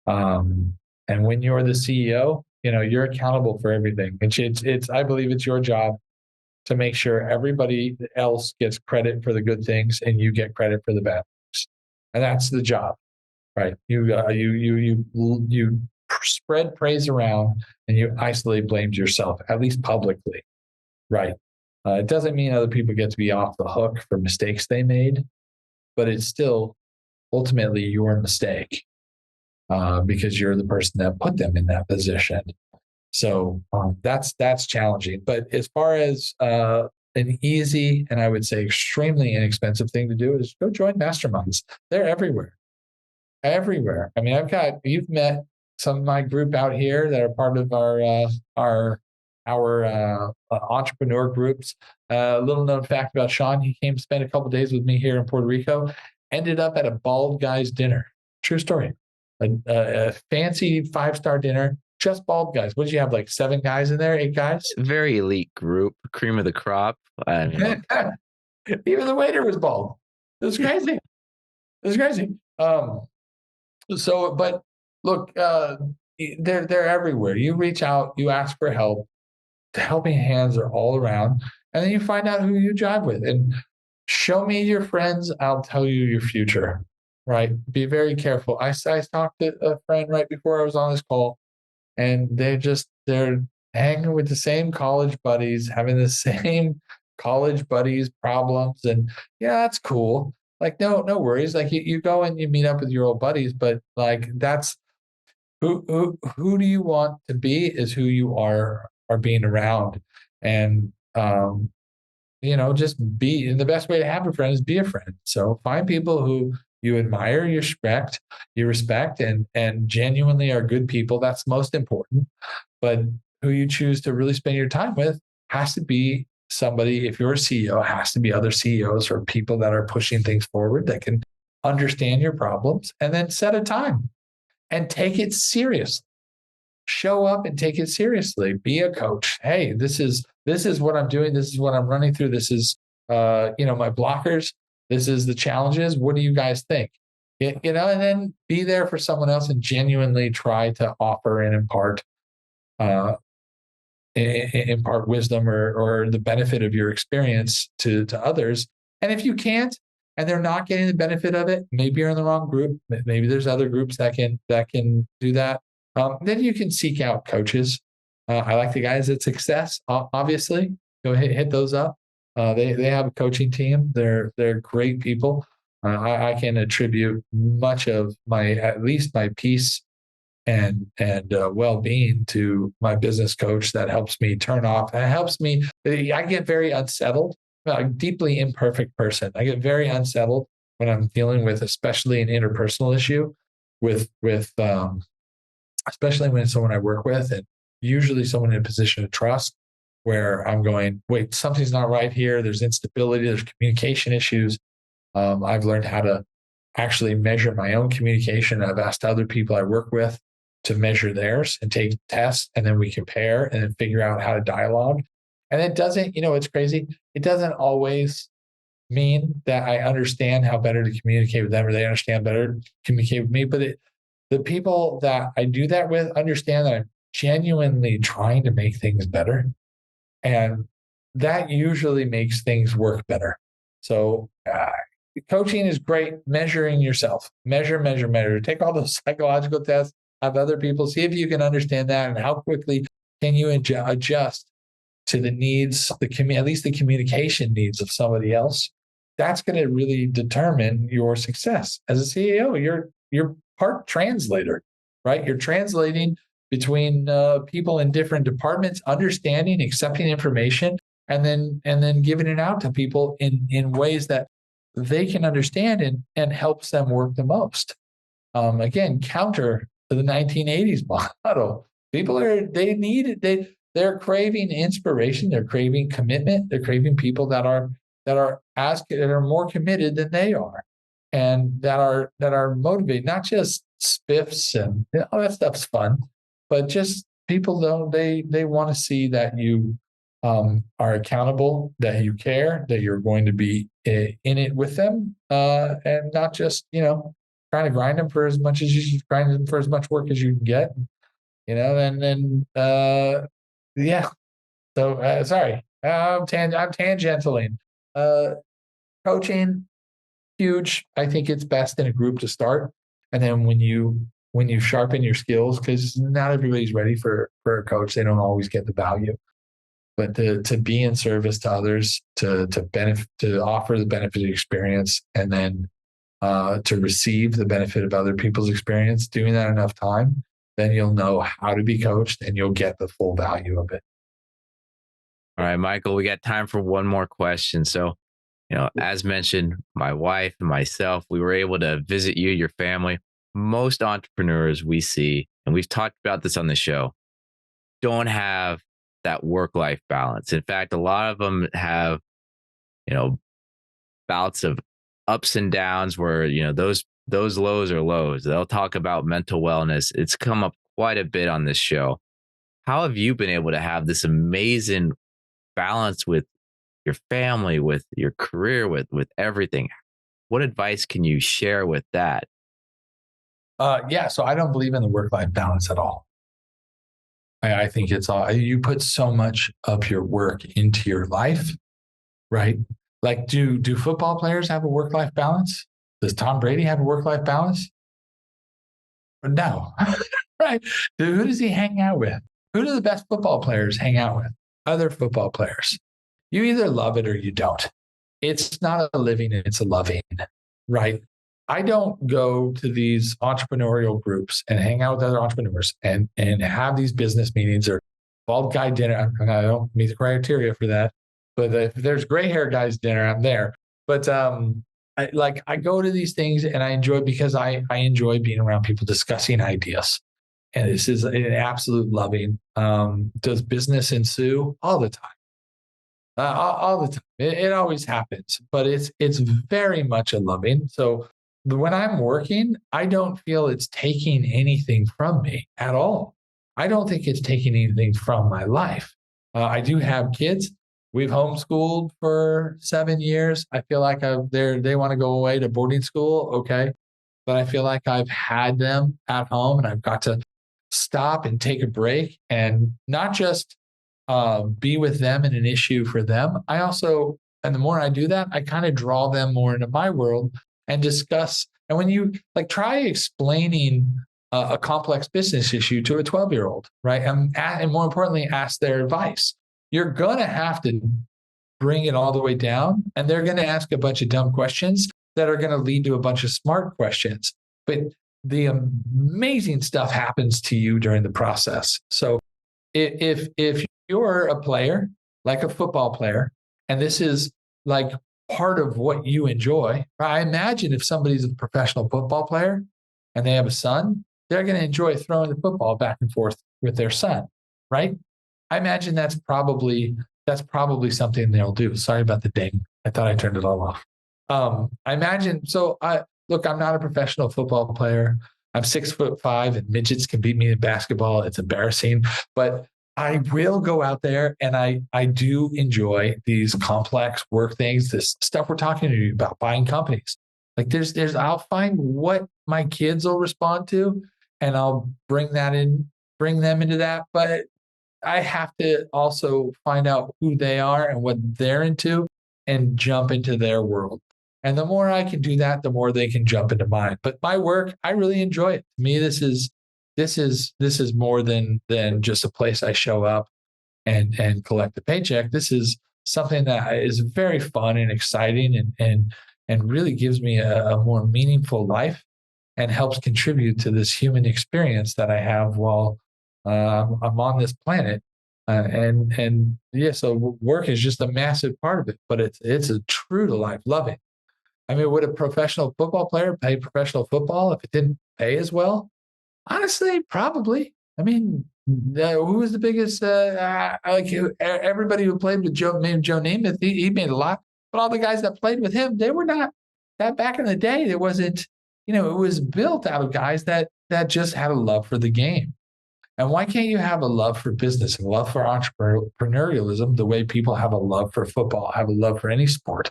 And when you're the CEO, you're accountable for everything. I believe it's your job to make sure everybody else gets credit for the good things and you get credit for the bad things. And that's the job, right? You spread praise around and you isolate blames yourself, at least publicly, right? It doesn't mean other people get to be off the hook for mistakes they made, but it's still ultimately your mistake because you're the person that put them in that position. So that's challenging. But as far as an easy and I would say extremely inexpensive thing to do is go join masterminds. They're everywhere. Everywhere. I mean, you've met some of my group out here that are part of our entrepreneur groups. A little known fact about Sean: he came to spend a couple of days with me here in Puerto Rico. Ended up at a bald guy's dinner. True story. A fancy 5-star dinner, just bald guys. What did you have? Like 7 guys in there? 8 guys? Very elite group, cream of the crop. Even the waiter was bald. It was crazy. But look, they're everywhere. You reach out, you ask for help. the helping hands are all around. And then you find out who you jive with. And show me your friends, I'll tell you your future, right? Be very careful. I talked to a friend right before I was on this call, and they're hanging with the same college buddies, having the same college buddies problems. And yeah, that's cool. Like, no worries. Like you go and you meet up with your old buddies, but like that's who do you want to be is who you are being around. And just be, and the best way to have a friend is be a friend. So find people who you admire, you respect, and genuinely are good people. That's most important. But who you choose to really spend your time with has to be somebody. If you're a CEO, it has to be other CEOs or people that are pushing things forward that can understand your problems, and then set a time and take it seriously. Show up and take it seriously. Be a coach. Hey, this is what I'm doing. This is what I'm running through. This is my blockers. This is the challenges. What do you guys think? And then be there for someone else and genuinely try to offer and uh, impart wisdom or the benefit of your experience to others. And if you can't, and they're not getting the benefit of it, maybe you're in the wrong group. Maybe there's other groups that can do that. Then you can seek out coaches. I like the guys at Success. Obviously, go hit those up. They have a coaching team. They're great people. I can attribute much of at least my peace and well-being to my business coach that helps me turn off. That helps me. I get very unsettled. I'm a deeply imperfect person. I get very unsettled when I'm dealing with, especially an interpersonal issue, with especially when it's someone I work with, and usually someone in a position of trust, where I'm going, wait, something's not right here. There's instability. There's communication issues. I've learned how to actually measure my own communication. I've asked other people I work with to measure theirs and take tests, and then we compare and then figure out how to dialogue. And it doesn't, it's crazy. It doesn't always mean that I understand how better to communicate with them, or they understand better to communicate with me. But the people that I do that with understand that I'm genuinely trying to make things better. And that usually makes things work better. So coaching is great. Measuring yourself, measure. Take all those psychological tests, have other people, see if you can understand that, and how quickly can you adjust to the needs, at least the communication needs of somebody else. That's going to really determine your success as a CEO. You're part translator, right? You're translating between people in different departments, understanding, accepting information, and then giving it out to people in ways that they can understand and helps them work the most. Again, counter to the 1980s model. People they're craving inspiration, they're craving commitment, they're craving people that are more committed than they are, and that are motivated, not just spiffs and all that stuff's fun, but just people they want to see that you are accountable, that you care, that you're going to be in it with them, and not just trying to grind them for as much work as you can get, and then yeah. So sorry, I'm tangentialing. Coaching, huge. I think it's best in a group to start, and then when you sharpen your skills, because not everybody's ready for a coach. They don't always get the value, but to be in service to others, to benefit, to offer the benefit of experience, and then to receive the benefit of other people's experience, doing that enough time, then you'll know how to be coached and you'll get the full value of it. All right, Michael, we got time for one more question. So, as mentioned, my wife and myself, we were able to visit you, your family. Most entrepreneurs we see, and we've talked about this on the show, don't have that work-life balance. In fact, a lot of them have, bouts of ups and downs where, those lows are lows. They'll talk about mental wellness. It's come up quite a bit on this show. How have you been able to have this amazing balance with your family, with your career, with everything? What advice can you share with that? So I don't believe in the work-life balance at all. I think it's all, you put so much of your work into your life, right? Like, do football players have a work-life balance? Does Tom Brady have a work-life balance? No, right? Who does he hang out with? Who do the best football players hang out with? Other football players. You either love it or you don't. It's not a living, it's a loving, right? I don't go to these entrepreneurial groups and hang out with other entrepreneurs and have these business meetings or bald guy dinner. I don't meet the criteria for that. But if there's gray hair guys dinner, I'm there. But I go to these things and I enjoy because I enjoy being around people discussing ideas. And this is an absolute loving. Does business ensue? All the time. All the time. It always happens, but it's very much a loving. So when I'm working, I don't feel it's taking anything from me at all. I don't think it's taking anything from my life. I do have kids. We've homeschooled for 7 years. I feel like they want to go away to boarding school. Okay. But I feel like I've had them at home and I've got to stop and take a break and not just be with them in an issue for them. I also, and the more I do that, I kind of draw them more into my world and discuss. And when you try explaining a complex business issue to a 12-year-old, right? And more importantly, ask their advice. You're going to have to bring it all the way down, and they're going to ask a bunch of dumb questions that are going to lead to a bunch of smart questions. But the amazing stuff happens to you during the process. So if you're a player, like a football player, and this is like part of what you enjoy, I imagine if somebody's a professional football player and they have a son, they're going to enjoy throwing the football back and forth with their son, right? I imagine that's probably something they'll do. Sorry about the ding. I thought I turned it all off. I imagine. So I'm not a professional football player. I'm 6'5" and midgets can beat me in basketball. It's embarrassing, but I will go out there and I do enjoy these complex work things, this stuff we're talking to you about, buying companies. Like I'll find what my kids will respond to and I'll bring them into that. But I have to also find out who they are and what they're into and jump into their world. And the more I can do that, the more they can jump into mine. But my work, I really enjoy it. To me, this is more than just a place I show up and collect a paycheck. This is something that is very fun and exciting and really gives me a more meaningful life and helps contribute to this human experience that I have while I'm on this planet. So work is just a massive part of it, but it's a true to life loving. I mean, would a professional football player play professional football if it didn't pay as well? Honestly, probably. I mean, who was the biggest? Everybody who played with Joe Namath, he made a lot. But all the guys that played with him, they were not that. Back in the day, it wasn't. It was built out of guys that just had a love for the game. And why can't you have a love for business and a love for entrepreneurialism the way people have a love for football, have a love for any sport?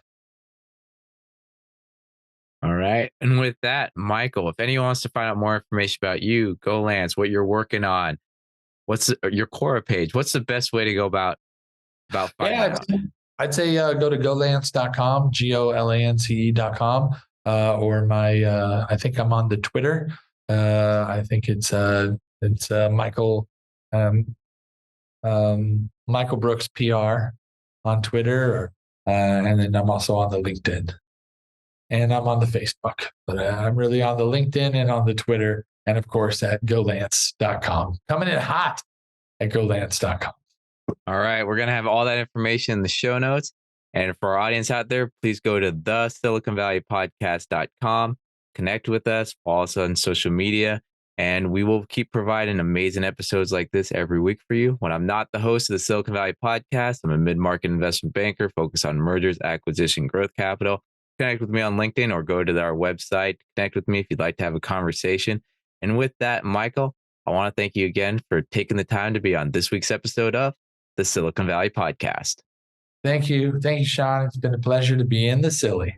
All right. And with that, Michael, if anyone wants to find out more information about you, goLance, what you're working on, what's your Quora page, what's the best way to go about finding out? I'd say go to goLance.com, GOLANCE.com, or I think I'm on the Twitter. I think it's Michael Michael Brooks PR on Twitter, and then I'm also on the LinkedIn. And I'm on the Facebook, but I'm really on the LinkedIn and on the Twitter, and of course at goLance.com. Coming in hot at goLance.com. All right. We're going to have all that information in the show notes. And for our audience out there, please go to thesiliconvalleypodcast.com, connect with us, follow us on social media, and we will keep providing amazing episodes like this every week for you. When I'm not the host of the Silicon Valley Podcast, I'm a mid-market investment banker focused on mergers, acquisition, growth capital. Connect with me on LinkedIn or go to our website. Connect with me if you'd like to have a conversation. And with that, Michael, I want to thank you again for taking the time to be on this week's episode of the Silicon Valley Podcast. Thank you. Thank you, Sean. It's been a pleasure to be in the Silly.